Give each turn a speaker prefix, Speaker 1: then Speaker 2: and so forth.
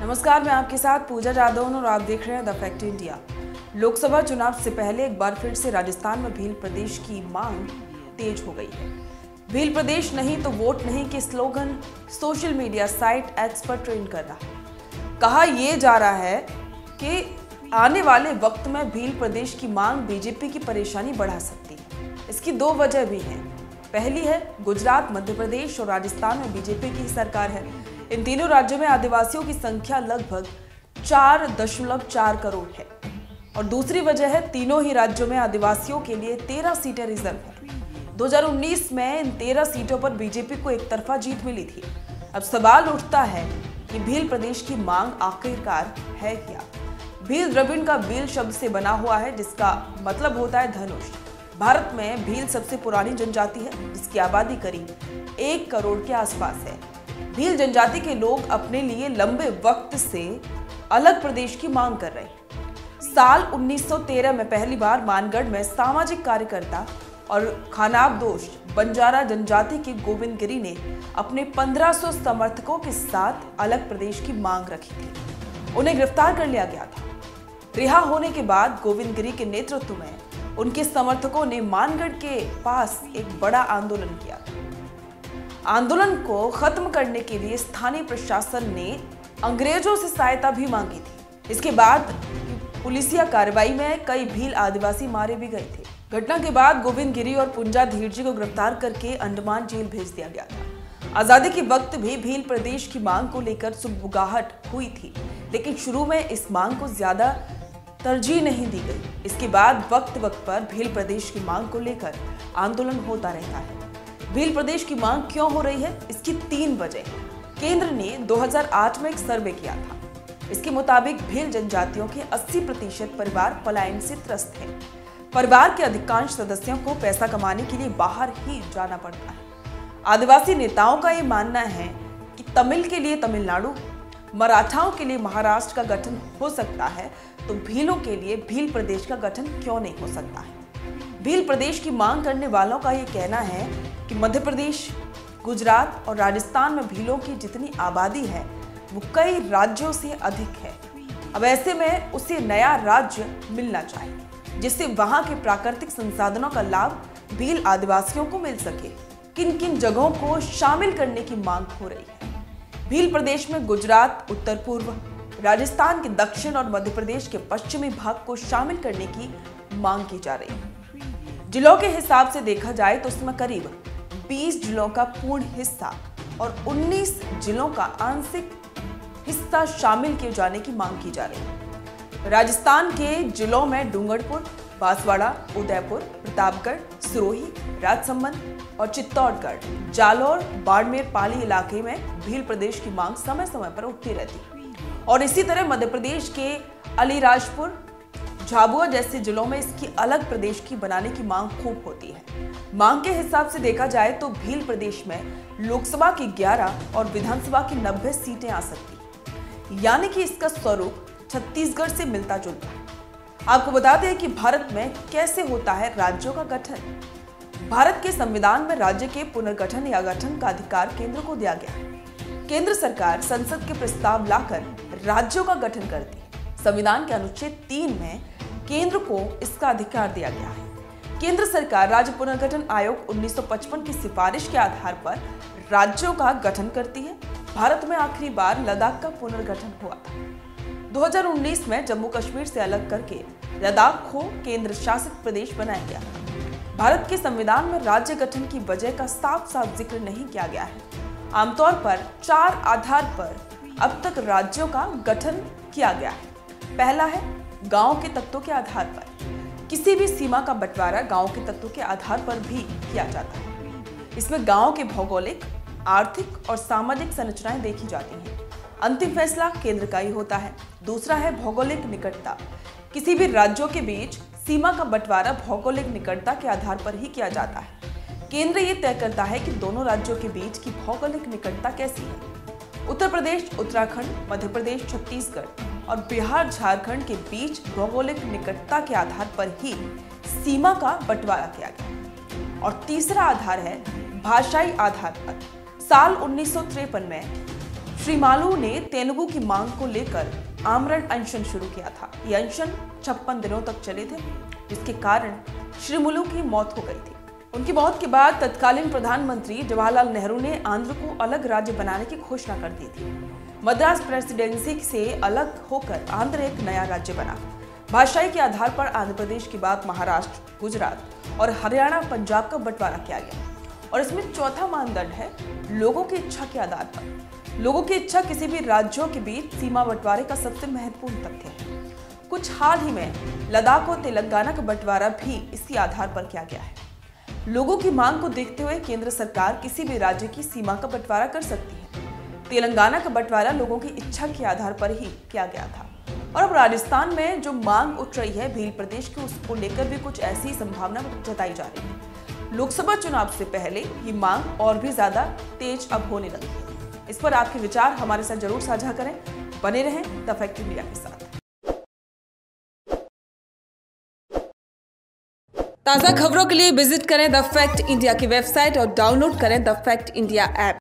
Speaker 1: नमस्कार, मैं आपके साथ पूजा जादौन और आप देख रहे हैं द फैक्ट इंडिया। लोकसभा चुनाव से पहले एक बार फिर से राजस्थान में भील प्रदेश की मांग तेज हो गई है। भील प्रदेश नहीं तो वोट नहीं के slogan social media site x पर ट्रेंड कर रहा है। कहा यह जा रहा है कि आने वाले वक्त में भील प्रदेश की मांग बीजेपी की परेशानी बढ़ा सकती है। इसकी दो वजह भी हैं। पहली है गुजरात, मध्य प्रदेश और राजस्थान में बीजेपी की सरकार है। इन तीनों राज्यों में आदिवासियों की संख्या लगभग 4.4 करोड़ है। और दूसरी वजह है तीनों ही राज्यों में आदिवासियों के लिए 13 सीटें रिजर्व हैं। 2019 में इन 13 सीटों पर बीजेपी को एक तरफा जीत मिली थी। अब सवाल उठता है कि भील प्रदेश की मांग आखिरकार है क्या। भील द्रविड़ का भील शब्द से बना हुआ है, जिसका मतलब होता है धनुष। भारत में भील सबसे पुरानी जनजाति है, जिसकी आबादी करीब 1 करोड़ के आसपास है। भील जनजाति के लोग अपने लिए लंबे वक्त से अलग प्रदेश की मांग कर रहे हैं। साल 1913 में पहली बार मानगढ़ में सामाजिक कार्यकर्ता और खानाबदोश बंजारा जनजाति के गोविंद गिरी ने अपने 1500 समर्थकों के साथ अलग प्रदेश की मांग रखी थी। उन्हें गिरफ्तार कर लिया गया था। रिहा होने के बाद गोविंद गिरी के नेतृत्व में उनके समर्थकों ने मानगढ़ के पास एक बड़ा आंदोलन किया था। आंदोलन को खत्म करने के लिए स्थानीय प्रशासन ने अंग्रेजों से सहायता भी मांगी थी। इसके बाद पुलिसिया कार्रवाई में कई भील आदिवासी मारे भी गए थे। घटना के बाद गोविंद गिरी और पुंजा धीरजी को गिरफ्तार करके अंडमान जेल भेज दिया गया था। आजादी के वक्त भी भील प्रदेश की मांग को लेकर सुगबुगाहट हुई थी, लेकिन शुरू में इस मांग को ज्यादा तरजीह नहीं दी गई। इसके बाद वक्त वक्त पर भील प्रदेश की मांग को लेकर आंदोलन होता रहता है। भील प्रदेश की मांग क्यों हो रही है, इसकी 3 वजह। केंद्र ने 2008 में एक सर्वे किया था। इसके मुताबिक भील जनजातियों के 80% परिवार पलायन से त्रस्त हैं। परिवार के अधिकांश सदस्यों को पैसा कमाने के लिए बाहर ही जाना पड़ता है। आदिवासी नेताओं का ये मानना है कि तमिल के लिए तमिलनाडु, मराठाओं के लिए महाराष्ट्र का गठन हो सकता है, तो भीलों के लिए भील प्रदेश का गठन क्यों नहीं हो सकता है। भील प्रदेश की मांग करने वालों का ये कहना है कि मध्य प्रदेश, गुजरात और राजस्थान में भीलों की जितनी आबादी है वो कई राज्यों से अधिक है। अब ऐसे में उसे नया राज्य मिलना चाहिए, जिससे वहां के प्राकृतिक संसाधनों का लाभ भील आदिवासियों को मिल सके। किन किन जगहों को शामिल करने की मांग हो रही है। भील प्रदेश में गुजरात उत्तर पूर्व, राजस्थान के दक्षिण और मध्य प्रदेश के पश्चिमी भाग को शामिल करने की मांग की जा रही है। जिलों के हिसाब से देखा जाए तो उसमें करीब 20 जिलों का पूर्ण हिस्सा और 19 जिलों का आंशिक हिस्सा शामिल किए जाने की मांग की जा रही है। राजस्थान के जिलों में डूंगरपुर, बांसवाड़ा, उदयपुर, प्रतापगढ़, सिरोही, राजसमंद और चित्तौड़गढ़, जालौर, बाड़मेर, पाली इलाके में भील प्रदेश की मांग समय समय पर उठती रहती है। और इसी तरह मध्य प्रदेश के अलीराजपुर, झाबुआ जैसे जिलों में इसकी अलग प्रदेश की बनाने की मांग खूब होती है। मांग के हिसाब से देखा जाए तो भील प्रदेश में लोकसभा की 11 और विधानसभा की 90 सीटें आ सकती, यानी कि इसका स्वरूप छत्तीसगढ़ से मिलता जुलता है। आपको बताते हैं कि भारत में कैसे होता है राज्यों का गठन। भारत के संविधान में राज्य के पुनर्गठन या गठन का अधिकार केंद्र को दिया गया है। केंद्र सरकार संसद के प्रस्ताव लाकर राज्यों का गठन करती है। संविधान के अनुच्छेद 3 में केंद्र को इसका अधिकार दिया गया है। केंद्र सरकार राज्य पुनर्गठन आयोग 1955 की सिफारिश के आधार पर राज्यों का गठन करती है। भारत में आखिरी बार लद्दाख का पुनर्गठन हुआ था। 2019 में जम्मू कश्मीर से अलग करके लद्दाख को केंद्र शासित प्रदेश बनाया गया था। भारत के संविधान में राज्य गठन की वजह का साफ साफ जिक्र नहीं किया गया है। आमतौर पर 4 आधार पर अब तक राज्यों का गठन किया गया है। पहला है गांव के तत्वों के आधार पर। किसी भी सीमा का बंटवारा गांव के तत्वों के आधार पर भी किया जाता है। इसमें गांव के भौगोलिक, आर्थिक और सामाजिक संरचनाएं देखी जाती हैं। अंतिम फैसला केंद्र का ही होता है। दूसरा है भौगोलिक निकटता। किसी भी राज्यों के बीच सीमा का बंटवारा भौगोलिक निकटता के आधार पर ही किया जाता है। केंद्र ये तय करता है कि दोनों राज्यों के बीच की भौगोलिक निकटता कैसी है। उत्तर प्रदेश, उत्तराखंड, मध्य प्रदेश, छत्तीसगढ़ और बिहार, झारखंड के बीच भौगोलिक निकटता के आधार पर ही सीमा का बंटवारा किया गया। और तीसरा आधार है भाषाई आधार पर। साल 1953 में श्रीमालू ने तेलुगु की मांग को लेकर आमरण अनशन शुरू किया था। ये अनशन 56 दिनों तक चले थे, जिसके कारण श्रीमुलु की मौत हो गई थी। उनकी मौत के बाद तत्कालीन प्रधानमंत्री जवाहरलाल नेहरू ने आंध्र को अलग राज्य बनाने की घोषणा कर दी थी। मद्रास प्रेसिडेंसी से अलग होकर आंध्र एक नया राज्य बना। भाषाई के आधार पर आंध्र प्रदेश के बाद महाराष्ट्र, गुजरात और हरियाणा, पंजाब का बंटवारा किया गया। और इसमें चौथा मानदंड है लोगों की इच्छा के आधार पर। लोगों की इच्छा किसी भी राज्यों के बीच सीमा बंटवारे का सबसे महत्वपूर्ण तथ्य है। कुछ हाल ही में लद्दाख और तेलंगाना का बंटवारा भी इसी आधार पर किया गया है। लोगों की मांग को देखते हुए केंद्र सरकार किसी भी राज्य की सीमा का बंटवारा कर सकती है। तेलंगाना का बंटवारा लोगों की इच्छा के आधार पर ही किया गया था। और अब राजस्थान में जो मांग उठ रही है भील प्रदेश की, उसको लेकर भी कुछ ऐसी संभावना जताई जा रही है। लोकसभा चुनाव से पहले ये मांग और भी ज्यादा तेज अब होने लगी है। इस पर आपके विचार हमारे साथ जरूर साझा करें। बने रहें द फैक्ट इंडिया के साथ। ताजा खबरों के लिए विजिट करें द फैक्ट इंडिया की वेबसाइट और डाउनलोड करें द फैक्ट इंडिया ऐप।